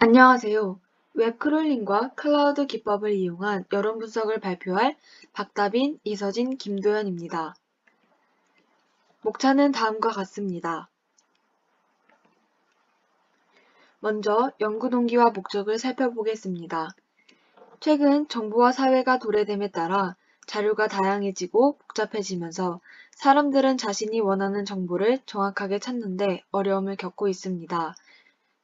안녕하세요. 웹 크롤링과 클라우드 기법을 이용한 여론 분석을 발표할 박다빈, 이서진, 김도연입니다. 목차는 다음과 같습니다. 먼저 연구 동기와 목적을 살펴보겠습니다. 최근 정보와 사회가 도래됨에 따라 자료가 다양해지고 복잡해지면서 사람들은 자신이 원하는 정보를 정확하게 찾는데 어려움을 겪고 있습니다.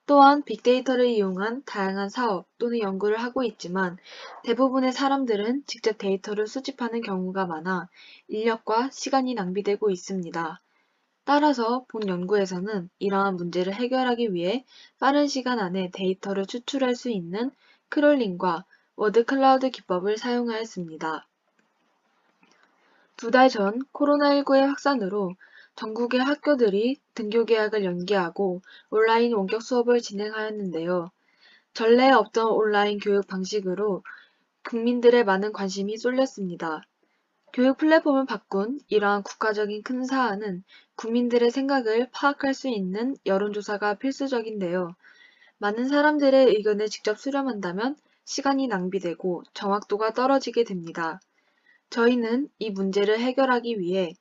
또한 빅데이터를 이용한 다양한 사업 또는 연구를 하고 있지만 대부분의 사람들은 직접 데이터를 수집하는 경우가 많아 인력과 시간이 낭비되고 있습니다. 따라서 본 연구에서는 이러한 문제를 해결하기 위해 빠른 시간 안에 데이터를 추출할 수 있는 크롤링과 워드 클라우드 기법을 사용하였습니다. 2달 전 코로나19의 확산으로 전국의 학교들이 등교 개학을 연기하고 온라인 원격 수업을 진행하였는데요. 전례 없던 온라인 교육 방식으로 국민들의 많은 관심이 쏠렸습니다. 교육 플랫폼을 바꾼 이러한 국가적인 큰 사안은 국민들의 생각을 파악할 수 있는 여론조사가 필수적인데요. 많은 사람들의 의견을 직접 수렴한다면 시간이 낭비되고 정확도가 떨어지게 됩니다. 저희는 이 문제를 해결하기 위해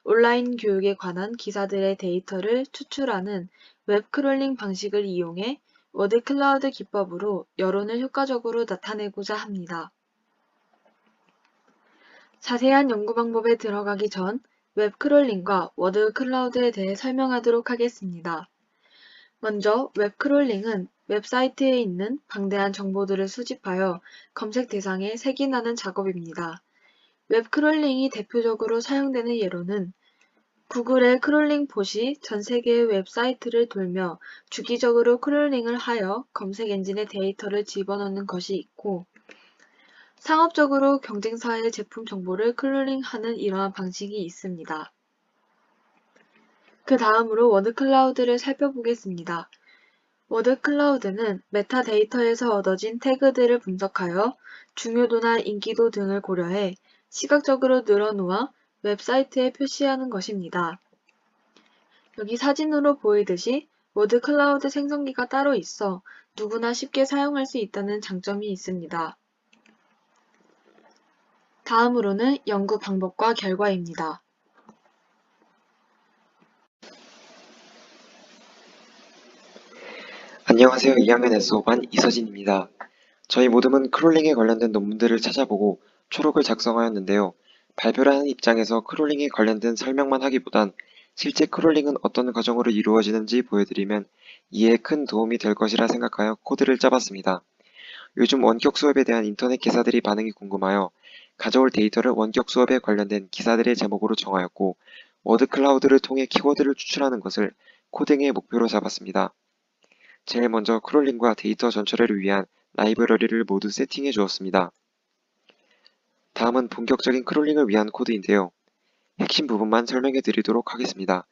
온라인 교육에 관한 기사들의 데이터를 추출하는 웹 크롤링 방식을 이용해 워드 클라우드 기법으로 여론을 효과적으로 나타내고자 합니다. 자세한 연구 방법에 들어가기 전 웹 크롤링과 워드 클라우드에 대해 설명하도록 하겠습니다. 먼저 웹 크롤링은 웹사이트에 있는 방대한 정보들을 수집하여 검색 대상에 색인하는 작업입니다. 웹 크롤링이 대표적으로 사용되는 예로는 구글의 크롤링 봇이 전 세계의 웹사이트를 돌며 주기적으로 크롤링을 하여 검색 엔진에 데이터를 집어넣는 것이 있고, 상업적으로 경쟁사의 제품 정보를 크롤링하는 이러한 방식이 있습니다. 그 다음으로 워드 클라우드를 살펴보겠습니다. 워드 클라우드는 메타데이터에서 얻어진 태그들을 분석하여 중요도나 인기도 등을 고려해 시각적으로 늘어놓아 웹사이트에 표시하는 것입니다. 여기 사진으로 보이듯이 워드 클라우드 생성기가 따로 있어 누구나 쉽게 사용할 수 있다는 장점이 있습니다. 다음으로는 연구 방법과 결과입니다. 안녕하세요. 2학년 S5반 이서진입니다. 저희 모둠은 크롤링에 관련된 논문들을 찾아보고 초록을 작성하였는데요. 발표를 하는 입장에서 크롤링에 관련된 설명만 하기보단 실제 크롤링은 어떤 과정으로 이루어지는지 보여드리면 이해에 큰 도움이 될 것이라 생각하여 코드를 짜봤습니다. 요즘 원격 수업에 대한 인터넷 기사들이 반응이 궁금하여 가져올 데이터를 원격 수업에 관련된 기사들의 제목으로 정하였고 워드 클라우드를 통해 키워드를 추출하는 것을 코딩의 목표로 잡았습니다. 제일 먼저 크롤링과 데이터 전처리를 위한 라이브러리를 모두 세팅해 주었습니다. 다음은 본격적인 크롤링을 위한 코드인데요. 핵심 부분만 설명해 드리도록 하겠습니다.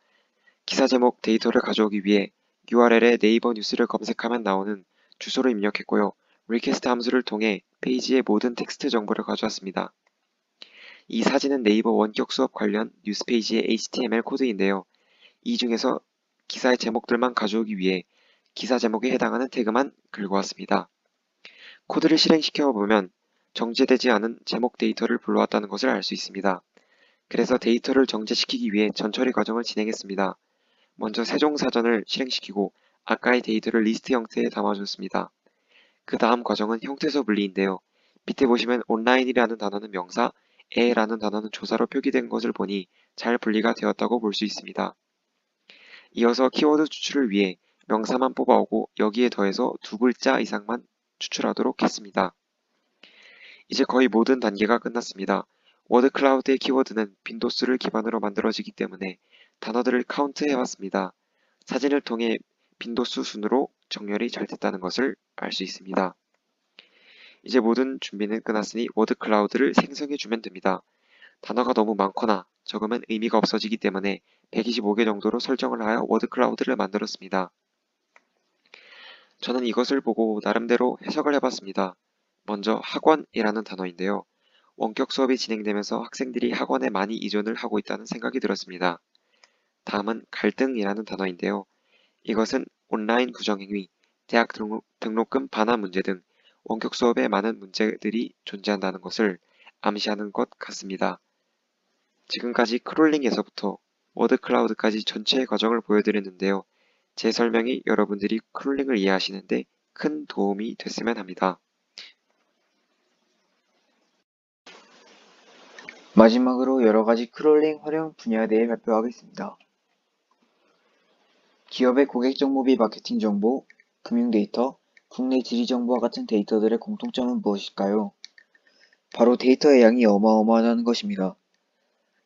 기사 제목 데이터를 가져오기 위해 URL에 네이버 뉴스를 검색하면 나오는 주소를 입력했고요. 리퀘스트 함수를 통해 페이지의 모든 텍스트 정보를 가져왔습니다. 이 사진은 네이버 원격 수업 관련 뉴스 페이지의 HTML 코드인데요. 이 중에서 기사의 제목들만 가져오기 위해 기사 제목에 해당하는 태그만 긁어왔습니다. 코드를 실행시켜 보면 정제되지 않은 제목 데이터를 불러왔다는 것을 알 수 있습니다. 그래서 데이터를 정제시키기 위해 전처리 과정을 진행했습니다. 먼저 세종사전을 실행시키고 아까의 데이터를 리스트 형태에 담아줬습니다. 그 다음 과정은 형태소 분리인데요. 밑에 보시면 온라인이라는 단어는 명사, 에라는 단어는 조사로 표기된 것을 보니 잘 분리가 되었다고 볼 수 있습니다. 이어서 키워드 추출을 위해 명사만 뽑아오고 여기에 더해서 두 글자 이상만 추출하도록 했습니다. 이제 거의 모든 단계가 끝났습니다. 워드 클라우드의 키워드는 빈도수를 기반으로 만들어지기 때문에 단어들을 카운트 해왔습니다. 사진을 통해 빈도수 순으로 정렬이 잘 됐다는 것을 알 수 있습니다. 이제 모든 준비는 끝났으니 워드 클라우드를 생성해주면 됩니다. 단어가 너무 많거나 적으면 의미가 없어지기 때문에 125개 정도로 설정을 하여 워드 클라우드를 만들었습니다. 저는 이것을 보고 나름대로 해석을 해봤습니다. 먼저 학원이라는 단어인데요. 원격 수업이 진행되면서 학생들이 학원에 많이 의존을 하고 있다는 생각이 들었습니다. 다음은 갈등이라는 단어인데요. 이것은 온라인 부정행위, 대학 등록금 반환 문제 등 원격 수업에 많은 문제들이 존재한다는 것을 암시하는 것 같습니다. 지금까지 크롤링에서부터 워드 클라우드까지 전체의 과정을 보여드렸는데요. 제 설명이 여러분들이 크롤링을 이해하시는데 큰 도움이 됐으면 합니다. 마지막으로 여러가지 크롤링 활용 분야에 대해 발표하겠습니다. 기업의 고객 정보 및 마케팅 정보, 금융 데이터, 국내 지리 정보와 같은 데이터들의 공통점은 무엇일까요? 바로 데이터의 양이 어마어마하다는 것입니다.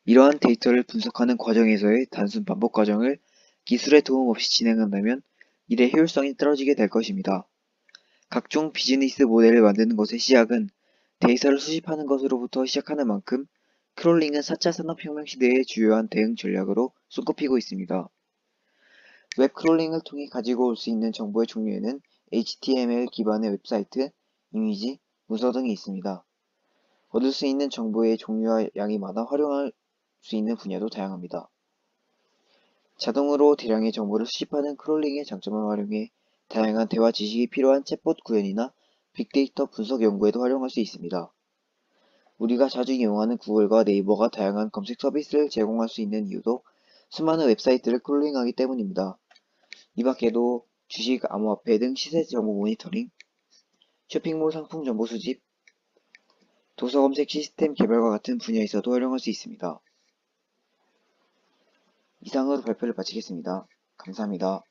이러한 데이터를 분석하는 과정에서의 단순 반복 과정을 기술의 도움 없이 진행한다면 일의 효율성이 떨어지게 될 것입니다. 각종 비즈니스 모델을 만드는 것의 시작은 데이터를 수집하는 것으로부터 시작하는 만큼 크롤링은 4차 산업혁명 시대의 주요한 대응 전략으로 손꼽히고 있습니다. 웹 크롤링을 통해 가지고 올 수 있는 정보의 종류에는 HTML 기반의 웹사이트, 이미지, 문서 등이 있습니다. 얻을 수 있는 정보의 종류와 양이 많아 활용할 수 있는 분야도 다양합니다. 자동으로 대량의 정보를 수집하는 크롤링의 장점을 활용해 다양한 대화 지식이 필요한 챗봇 구현이나 빅데이터 분석 연구에도 활용할 수 있습니다. 우리가 자주 이용하는 구글과 네이버가 다양한 검색 서비스를 제공할 수 있는 이유도 수많은 웹사이트를 크롤링하기 때문입니다. 이 밖에도 주식, 암호화폐 등 시세 정보 모니터링, 쇼핑몰 상품 정보 수집, 도서 검색 시스템 개발과 같은 분야에서도 활용할 수 있습니다. 이상으로 발표를 마치겠습니다. 감사합니다.